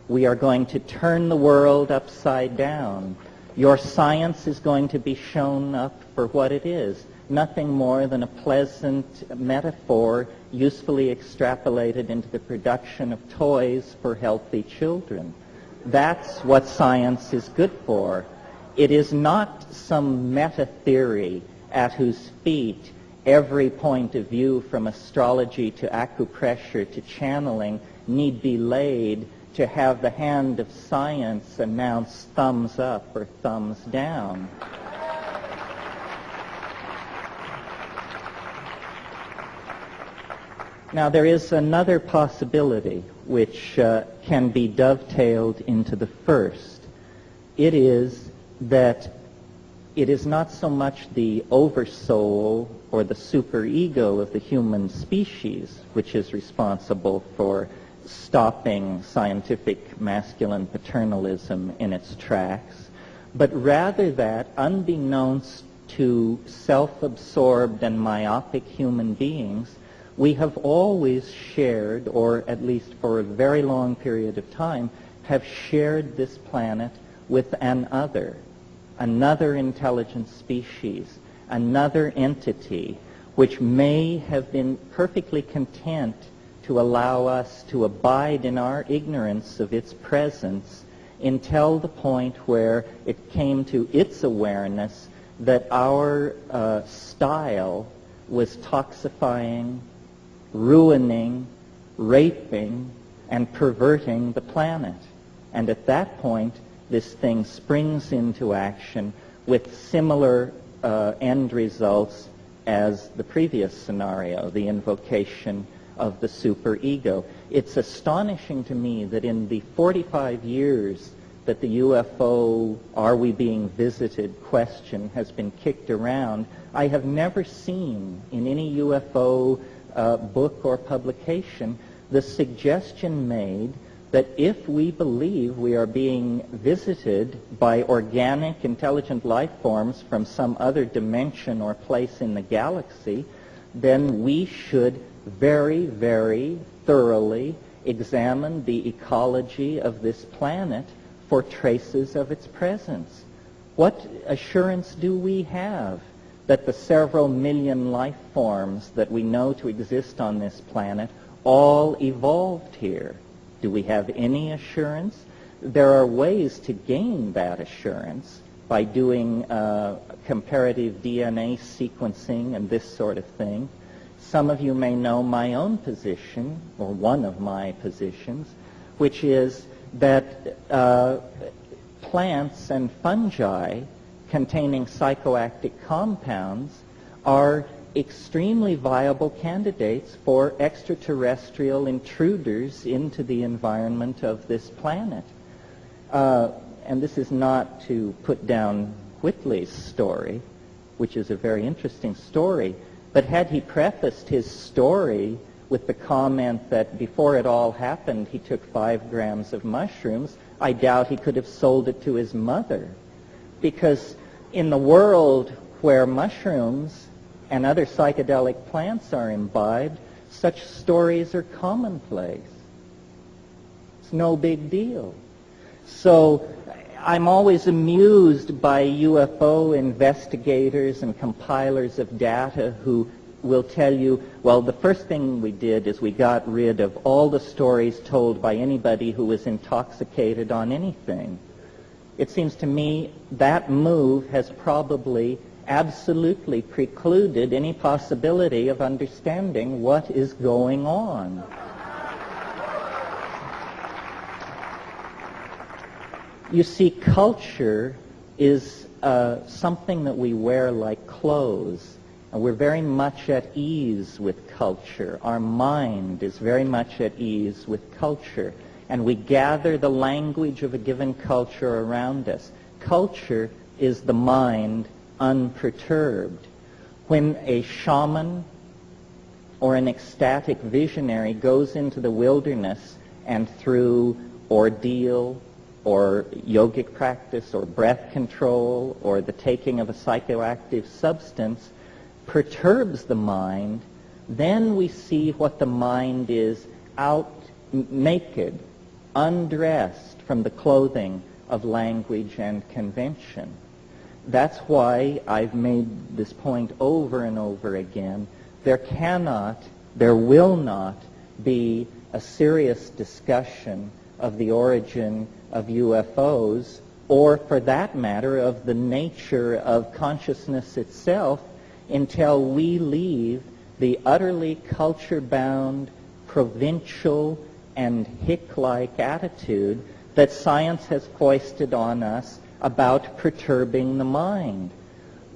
We are going to turn the world upside down. Your science is going to be shown up for what it is, nothing more than a pleasant metaphor usefully extrapolated into the production of toys for healthy children. That's what science is good for. It is not some meta-theory at whose feet every point of view from astrology to acupressure to channeling need be laid to have the hand of science announce thumbs up or thumbs down. Now, there is another possibility which can be dovetailed into the first. It is that it is not so much the oversoul or the superego of the human species which is responsible for stopping scientific masculine paternalism in its tracks, but rather that, unbeknownst to self-absorbed and myopic human beings, we have always shared, or at least for a very long period of time, have shared this planet with another intelligent species, another entity, which may have been perfectly content to allow us to abide in our ignorance of its presence until the point where it came to its awareness that our style was toxifying, ruining, raping, and perverting the planet. And at that point, this thing springs into action with similar end results as the previous scenario, the invocation of the superego. It's astonishing to me that in the 45 years that the UFO, are we being visited question has been kicked around, I have never seen in any UFO book or publication the suggestion made that if we believe we are being visited by organic, intelligent life forms from some other dimension or place in the galaxy, then we should very, very thoroughly examine the ecology of this planet for traces of its presence. What assurance do we have that the several million life forms that we know to exist on this planet all evolved here? Do we have any assurance? There are ways to gain that assurance by doing comparative DNA sequencing and this sort of thing. Some of you may know my own position, or one of my positions, which is that plants and fungi containing psychoactive compounds are extremely viable candidates for extraterrestrial intruders into the environment of this planet. And this is not to put down Whitley's story, which is a very interesting story, but had he prefaced his story with the comment that before it all happened he took 5 grams of mushrooms, I doubt he could have sold it to his mother. Because in the world where mushrooms and other psychedelic plants are imbibed, such stories are commonplace. It's no big deal. So I'm always amused by UFO investigators and compilers of data who will tell you, well, the first thing we did is we got rid of all the stories told by anybody who was intoxicated on anything. It seems to me that move has probably absolutely precluded any possibility of understanding what is going on. You see, culture is something that we wear like clothes. And we're very much at ease with culture. Our mind is very much at ease with culture. And we gather the language of a given culture around us. Culture is the mind unperturbed. When a shaman or an ecstatic visionary goes into the wilderness and through ordeal or yogic practice or breath control or the taking of a psychoactive substance perturbs the mind, then we see what the mind is out naked, undressed from the clothing of language and convention. That's why I've made this point over and over again. There will not be a serious discussion of the origin of UFOs, or for that matter, of the nature of consciousness itself, until we leave the utterly culture-bound, provincial, and hick-like attitude that science has foisted on us about perturbing the mind.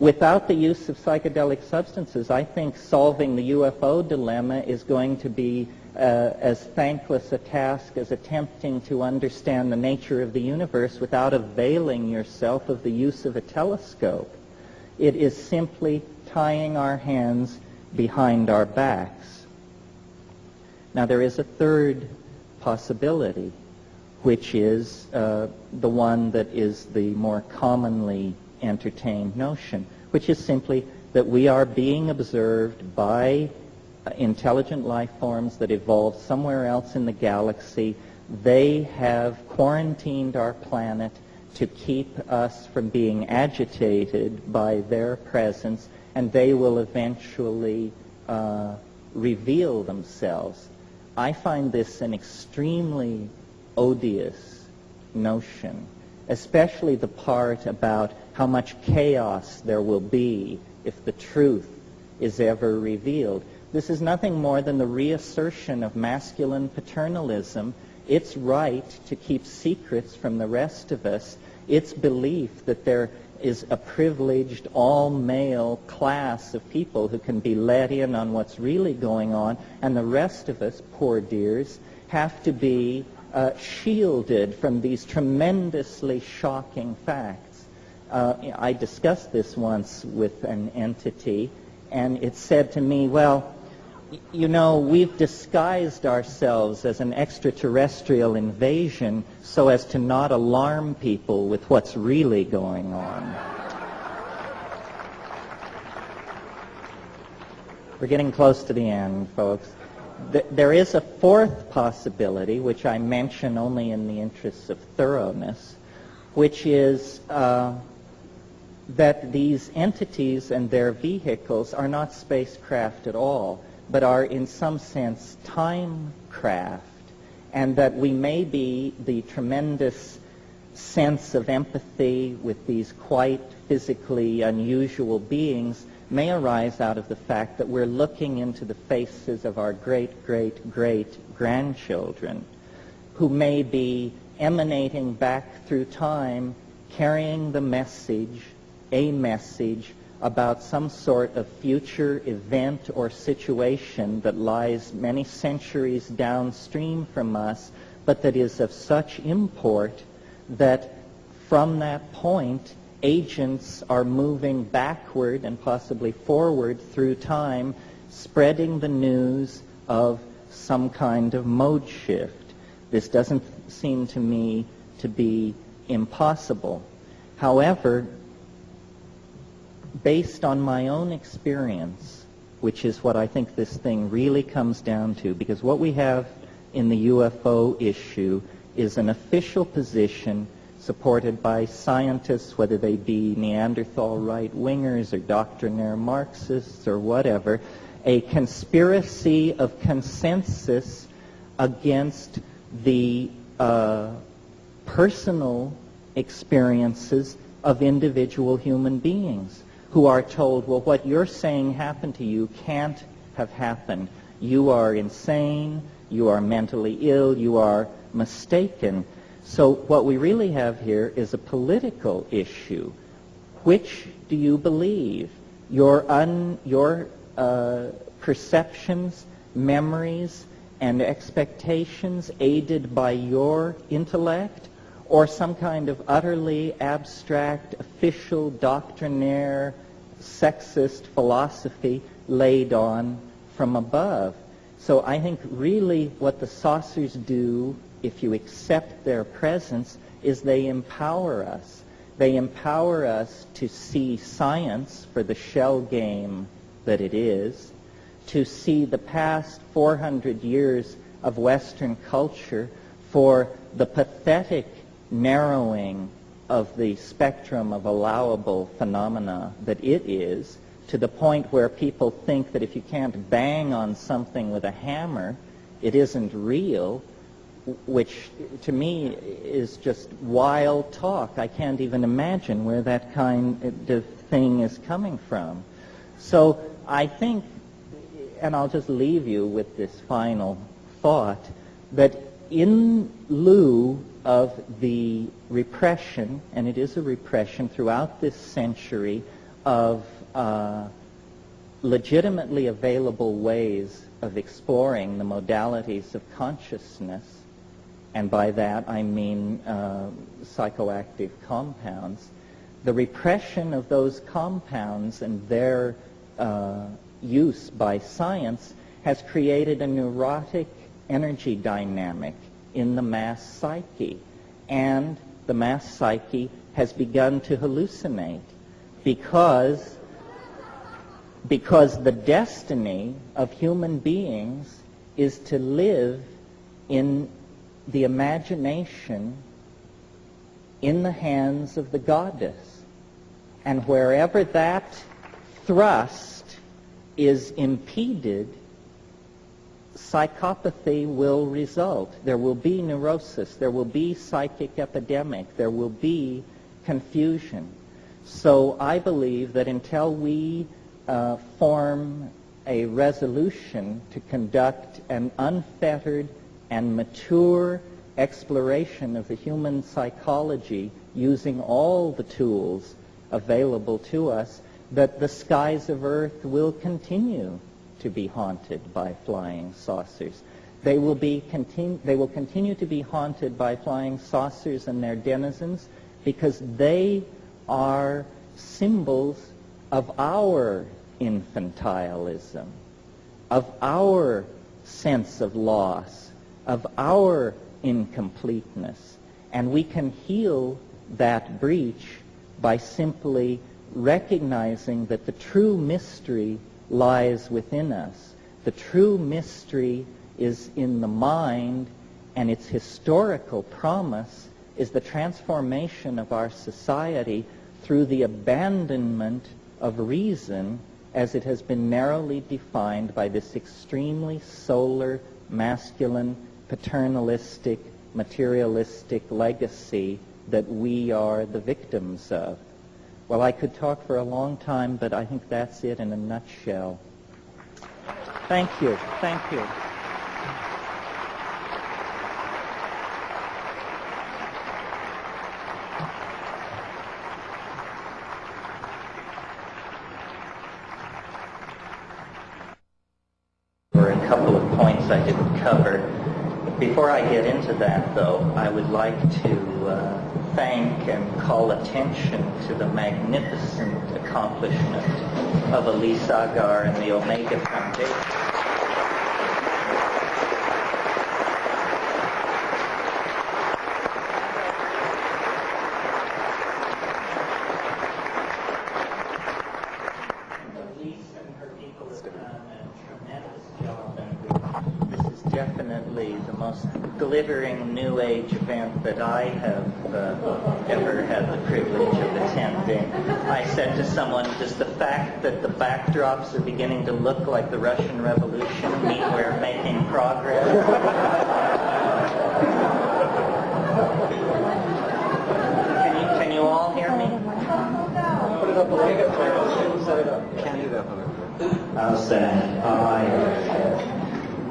Without the use of psychedelic substances, I think solving the UFO dilemma is going to be as thankless a task as attempting to understand the nature of the universe without availing yourself of the use of a telescope. It is simply tying our hands behind our backs. Now, there is a third possibility, which is the one that is the more commonly entertained notion, which is simply that we are being observed by intelligent life forms that evolved somewhere else in the galaxy. They have quarantined our planet to keep us from being agitated by their presence, and they will eventually reveal themselves. I find this an extremely odious notion, especially the part about how much chaos there will be if the truth is ever revealed. This is nothing more than the reassertion of masculine paternalism, its right to keep secrets from the rest of us, its belief that there is a privileged all-male class of people who can be let in on what's really going on, and the rest of us, poor dears, have to be shielded from these tremendously shocking facts. I discussed this once with an entity, and it said to me, well, you know, we've disguised ourselves as an extraterrestrial invasion so as to not alarm people with what's really going on. We're getting close to the end, folks. There is a fourth possibility, which I mention only in the interests of thoroughness, which is that these entities and their vehicles are not spacecraft at all, but are in some sense time craft, and that we may be the tremendous sense of empathy with these quite physically unusual beings may arise out of the fact that we're looking into the faces of our great-great-great-grandchildren, who may be emanating back through time, carrying the message, a message about some sort of future event or situation that lies many centuries downstream from us, but that is of such import that from that point, agents are moving backward and possibly forward through time, spreading the news of some kind of mode shift. This doesn't seem to me to be impossible. However, based on my own experience, which is what I think this thing really comes down to, because what we have in the UFO issue is an official position supported by scientists, whether they be Neanderthal right-wingers or doctrinaire Marxists or whatever, a conspiracy of consensus against the personal experiences of individual human beings, who are told, well, what you're saying happened to you can't have happened. You are insane, you are mentally ill, you are mistaken. So what we really have here is a political issue. Which do you believe? Your perceptions, memories, and expectations aided by your intellect, or some kind of utterly abstract, official, doctrinaire, sexist philosophy laid on from above? So I think really what the saucers do, if you accept their presence, is they empower us. They empower us to see science for the shell game that it is, to see the past 400 years of Western culture for the pathetic narrowing of the spectrum of allowable phenomena that it is, to the point where people think that if you can't bang on something with a hammer, it isn't real, which to me is just wild talk. I can't even imagine where that kind of thing is coming from. So I think, and I'll just leave you with this final thought, that in lieu of the repression, and it is a repression throughout this century, of legitimately available ways of exploring the modalities of consciousness, and by that I mean psychoactive compounds, the repression of those compounds and their use by science has created a neurotic energy dynamic in the mass psyche, and the mass psyche has begun to hallucinate because the destiny of human beings is to live in the imagination in the hands of the goddess. And wherever that thrust is impeded, psychopathy will result. There will be neurosis, there will be psychic epidemic, there will be confusion. So I believe that until we form a resolution to conduct an unfettered and mature exploration of the human psychology using all the tools available to us, that the skies of Earth will continue to be haunted by flying saucers. They will continue to be haunted by flying saucers and their denizens because they are symbols of our infantilism, of our sense of loss, of our incompleteness. And we can heal that breach by simply recognizing that the true mystery lies within us. The true mystery is in the mind, and its historical promise is the transformation of our society through the abandonment of reason as it has been narrowly defined by this extremely solar, masculine, paternalistic, materialistic legacy that we are the victims of. Well, I could talk for a long time, but I think that's it in a nutshell. Thank you. Thank you. There were a couple of points I didn't cover. Before I get into that, though, I would like to thank and call attention to the magnificent accomplishment of Elise Agar and the Omega Foundation. Elise and her people have done a tremendous job, and this is definitely the most glittering New Age event that I have ever had the privilege of attending. I said to someone, does the fact that the backdrops are beginning to look like the Russian Revolution mean we're making progress? Can you all hear me? Put it up a little bit. Set it up. Can't do that. How's that?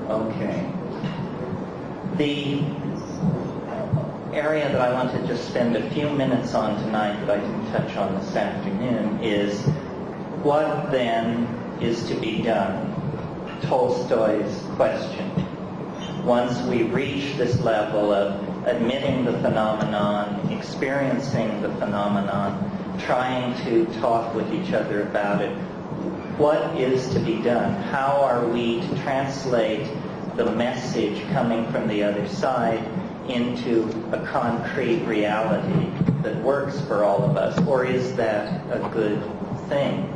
Okay. The area that I want to just spend a few minutes on tonight that I didn't touch on this afternoon is what then is to be done? Tolstoy's question. Once we reach this level of admitting the phenomenon, experiencing the phenomenon, trying to talk with each other about it, what is to be done? How are we to translate the message coming from the other side into a concrete reality that works for all of us? Or is that a good thing?